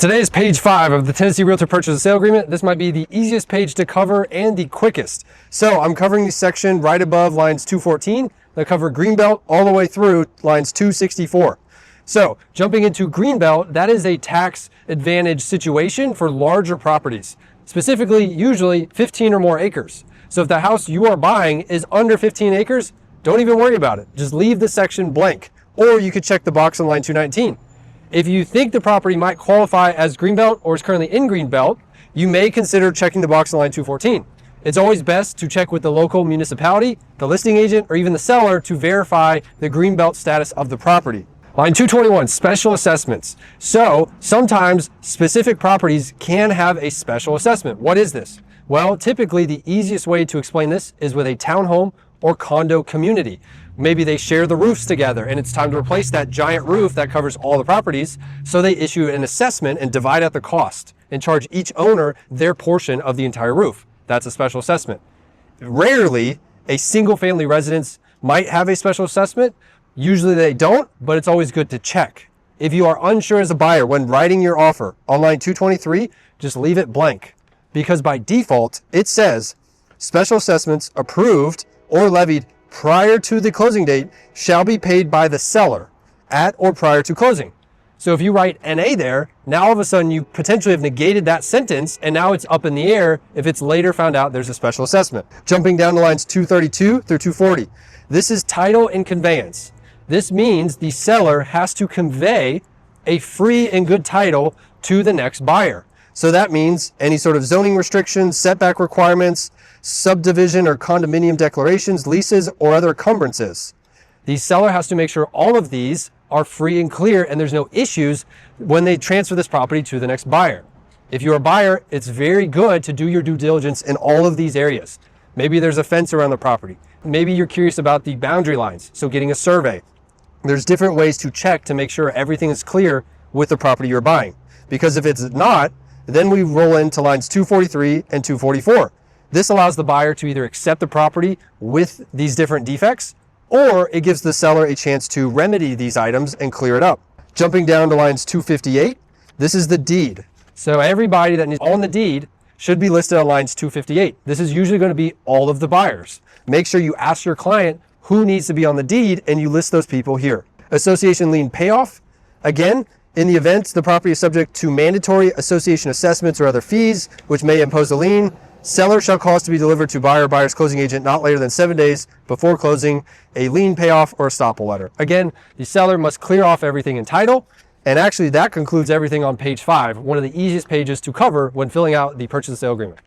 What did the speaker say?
Today is page 5 of the Tennessee Realtor Purchase and Sale Agreement. This might be the easiest page to cover and the quickest. So I'm covering the section right above lines 214 that cover Greenbelt all the way through lines 264. So jumping into Greenbelt, that is a tax advantage situation for larger properties, specifically usually 15 or more acres. So if the house you are buying is under 15 acres, don't even worry about it. Just leave the section blank, or you could check the box on line 219. If you think the property might qualify as Greenbelt or is currently in Greenbelt, you may consider checking the box on line 214. It's always best to check with the local municipality, the listing agent, or even the seller to verify the Greenbelt status of the property. Line 221, special assessments. So sometimes specific properties can have a special assessment. What is this? Well, typically the easiest way to explain this is with a townhome or condo community. Maybe they share the roofs together and it's time to replace that giant roof that covers all the properties. So they issue an assessment and divide out the cost and charge each owner their portion of the entire roof. That's a special assessment. Rarely a single family residence might have a special assessment. Usually they don't, but it's always good to check. If you are unsure as a buyer when writing your offer on line 223, just leave it blank, because by default it says special assessments approved or levied prior to the closing date shall be paid by the seller at or prior to closing. So if you write NA there, now all of a sudden you potentially have negated that sentence and now it's up in the air if it's later found out there's a special assessment. Jumping down to lines 232 through 240. This is title and conveyance. This means the seller has to convey a free and good title to the next buyer. So that means any sort of zoning restrictions, setback requirements, subdivision or condominium declarations, leases, or other encumbrances. The seller has to make sure all of these are free and clear and there's no issues when they transfer this property to the next buyer. If you're a buyer, it's very good to do your due diligence in all of these areas. Maybe there's a fence around the property. Maybe you're curious about the boundary lines, so getting a survey. There's different ways to check to make sure everything is clear with the property you're buying. Because if it's not, then we roll into lines 243 and 244. This allows the buyer to either accept the property with these different defects, or it gives the seller a chance to remedy these items and clear it up. Jumping down to lines 258, this is the deed. So everybody that is on the deed should be listed on lines 258. This is usually going to be all of the buyers. Make sure you ask your client who needs to be on the deed and you list those people here. Association lien payoff. Again, in the event the property is subject to mandatory association assessments or other fees, which may impose a lien, seller shall cause to be delivered to buyer or buyer's closing agent not later than 7 days before closing a lien payoff or estoppel letter. Again, the seller must clear off everything in title. And actually that concludes everything on page 5, one of the easiest pages to cover when filling out the purchase and sale agreement.